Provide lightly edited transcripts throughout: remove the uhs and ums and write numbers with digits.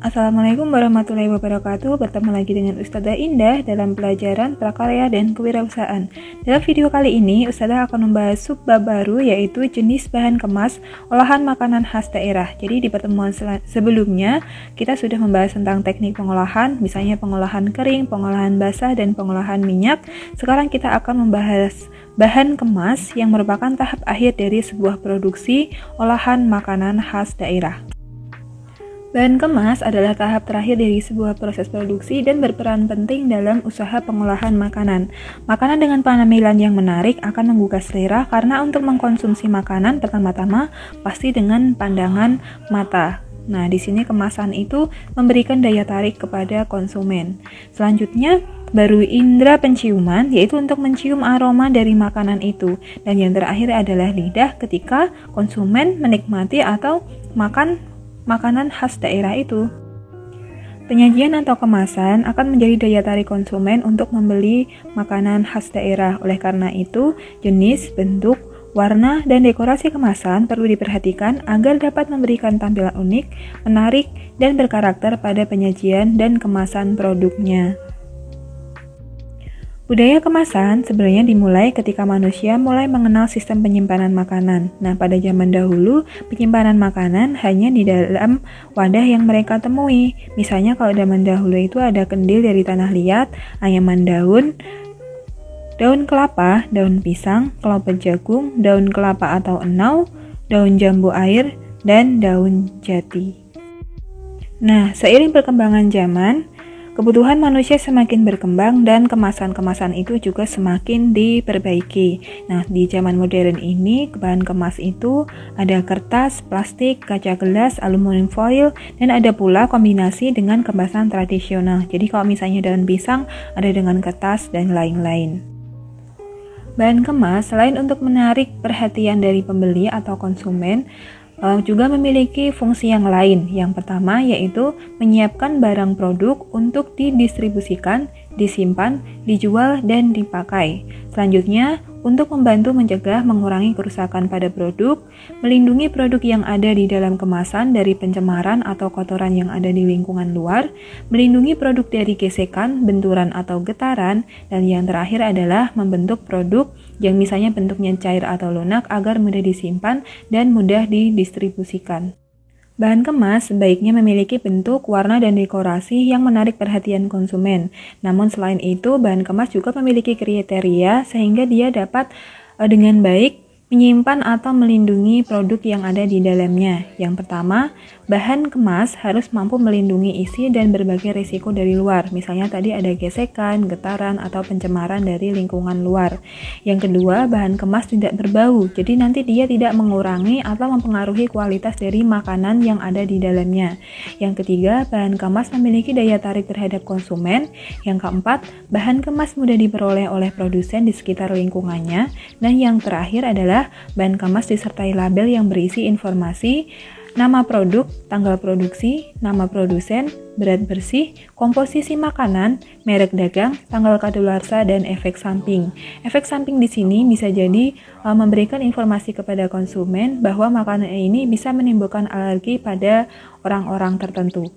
Assalamualaikum warahmatullahi wabarakatuh. Bertemu lagi dengan Ustazah Indah dalam pelajaran prakarya dan kewirausahaan. Dalam video kali ini, Ustazah akan membahas subbab baru, yaitu jenis bahan kemas olahan makanan khas daerah. Jadi di pertemuan sebelumnya kita sudah membahas tentang teknik pengolahan, misalnya pengolahan kering, pengolahan basah, dan pengolahan minyak. Sekarang kita akan membahas bahan kemas yang merupakan tahap akhir dari sebuah produksi olahan makanan khas daerah. Bahan kemas adalah tahap terakhir dari sebuah proses produksi dan berperan penting dalam usaha pengolahan makanan. Makanan dengan penampilan yang menarik akan menggugah selera karena untuk mengkonsumsi makanan pertama-tama pasti dengan pandangan mata. Nah, di sini kemasan itu memberikan daya tarik kepada konsumen. Selanjutnya, baru indera penciuman, yaitu untuk mencium aroma dari makanan itu. Dan yang terakhir adalah lidah ketika konsumen menikmati atau makan makanan khas daerah itu. Penyajian atau kemasan akan menjadi daya tarik konsumen untuk membeli makanan khas daerah. Oleh karena itu, jenis, bentuk, warna, dan dekorasi kemasan perlu diperhatikan agar dapat memberikan tampilan unik, menarik, dan berkarakter pada penyajian dan kemasan produknya. Budaya kemasan sebenarnya dimulai ketika manusia mulai mengenal sistem penyimpanan makanan. Nah, pada zaman dahulu, penyimpanan makanan hanya di dalam wadah yang mereka temui. Misalnya kalau zaman dahulu itu ada kendil dari tanah liat, anyaman daun kelapa, daun pisang, kelopak jagung, daun kelapa atau enau, daun jambu air, dan daun jati. Nah, seiring perkembangan zaman, kebutuhan manusia semakin berkembang dan kemasan-kemasan itu juga semakin diperbaiki. Nah, di zaman modern ini, bahan kemas itu ada kertas, plastik, kaca gelas, aluminium foil, dan ada pula kombinasi dengan kemasan tradisional. Jadi kalau misalnya daun pisang, ada dengan kertas dan lain-lain. Bahan kemas selain untuk menarik perhatian dari pembeli atau konsumen, juga memiliki fungsi yang lain. Yang pertama yaitu menyiapkan barang produk untuk didistribusikan, disimpan, dijual, dan dipakai. Selanjutnya, untuk membantu mencegah mengurangi kerusakan pada produk, melindungi produk yang ada di dalam kemasan dari pencemaran atau kotoran yang ada di lingkungan luar, melindungi produk dari gesekan, benturan, atau getaran, dan yang terakhir adalah membentuk produk yang misalnya bentuknya cair atau lunak agar mudah disimpan dan mudah didistribusikan. Bahan kemas sebaiknya memiliki bentuk, warna, dan dekorasi yang menarik perhatian konsumen. Namun selain itu, bahan kemas juga memiliki kriteria sehingga dia dapat dengan baik menyimpan atau melindungi produk yang ada di dalamnya. Yang pertama, bahan kemas harus mampu melindungi isi dan berbagai risiko dari luar. Misalnya tadi ada gesekan, getaran, atau pencemaran dari lingkungan luar. Yang kedua, bahan kemas tidak berbau. Jadi nanti dia tidak mengurangi atau mempengaruhi kualitas dari makanan yang ada di dalamnya. Yang ketiga, bahan kemas memiliki daya tarik terhadap konsumen. Yang keempat, bahan kemas mudah diperoleh oleh produsen di sekitar lingkungannya. Dan yang terakhir adalah bahan kemas disertai label yang berisi informasi nama produk, tanggal produksi, nama produsen, berat bersih, komposisi makanan, merek dagang, tanggal kadaluarsa, dan efek samping. Efek samping di sini bisa jadi memberikan informasi kepada konsumen bahwa makanan ini bisa menimbulkan alergi pada orang-orang tertentu.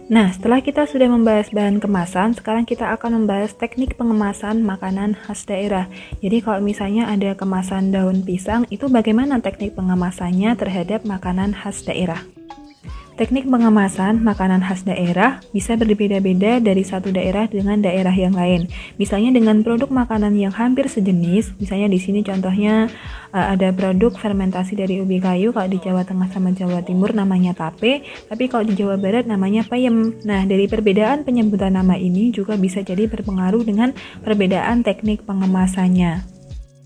Nah, setelah kita sudah membahas bahan kemasan, sekarang kita akan membahas teknik pengemasan makanan khas daerah. Jadi kalau misalnya ada kemasan daun pisang, itu bagaimana teknik pengemasannya terhadap makanan khas daerah? Teknik pengemasan makanan khas daerah bisa berbeda-beda dari satu daerah dengan daerah yang lain. Misalnya dengan produk makanan yang hampir sejenis, misalnya di sini contohnya ada produk fermentasi dari ubi kayu, kalau di Jawa Tengah sama Jawa Timur namanya tape, tapi kalau di Jawa Barat namanya peyem. Nah, dari perbedaan penyebutan nama ini juga bisa jadi berpengaruh dengan perbedaan teknik pengemasannya.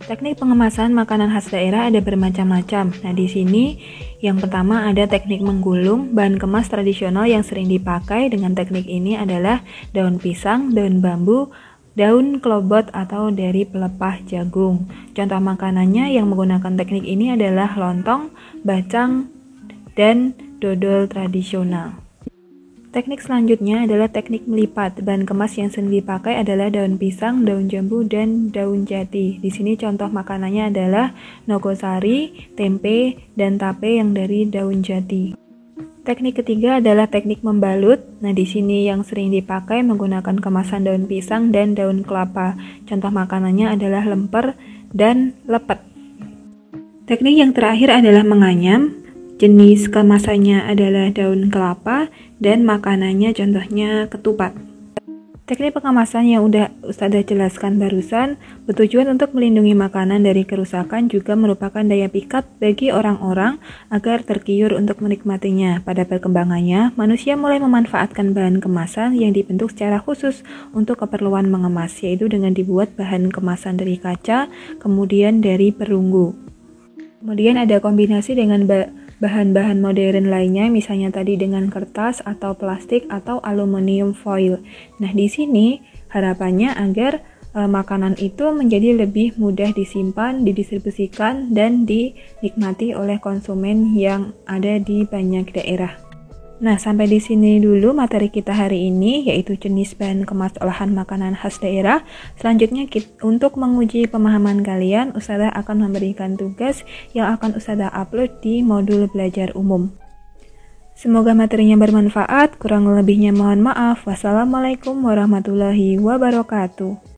Teknik pengemasan makanan khas daerah ada bermacam-macam. Nah, di sini yang pertama ada teknik menggulung. Bahan kemas tradisional yang sering dipakai dengan teknik ini adalah daun pisang, daun bambu, daun kelobot, atau dari pelepah jagung. Contoh makanannya yang menggunakan teknik ini adalah lontong, bacang, dan dodol tradisional. Teknik selanjutnya adalah teknik melipat. Bahan kemas yang sering dipakai adalah daun pisang, daun jambu, dan daun jati. Di sini contoh makanannya adalah nogosari, tempe, dan tape yang dari daun jati. Teknik ketiga adalah teknik membalut. Nah, di sini yang sering dipakai menggunakan kemasan daun pisang dan daun kelapa. Contoh makanannya adalah lemper dan lepet. Teknik yang terakhir adalah menganyam. Jenis kemasannya adalah daun kelapa dan makanannya contohnya ketupat. Teknik pengemasan yang udah Ustazah jelaskan barusan bertujuan untuk melindungi makanan dari kerusakan, juga merupakan daya pikat bagi orang-orang agar tergiur untuk menikmatinya. Pada perkembangannya, manusia mulai memanfaatkan bahan kemasan yang dibentuk secara khusus untuk keperluan mengemas, yaitu dengan dibuat bahan kemasan dari kaca, kemudian dari perunggu. Kemudian ada kombinasi dengan bahan-bahan modern lainnya, misalnya tadi dengan kertas atau plastik atau aluminium foil. Nah, di sini harapannya agar makanan itu menjadi lebih mudah disimpan, didistribusikan, dan dinikmati oleh konsumen yang ada di banyak daerah. Nah, sampai di sini dulu materi kita hari ini, yaitu jenis bahan kemas olahan makanan khas daerah. Selanjutnya, untuk menguji pemahaman kalian, Ustazah akan memberikan tugas yang akan Ustazah upload di modul belajar umum. Semoga materinya bermanfaat, kurang lebihnya mohon maaf. Wassalamualaikum warahmatullahi wabarakatuh.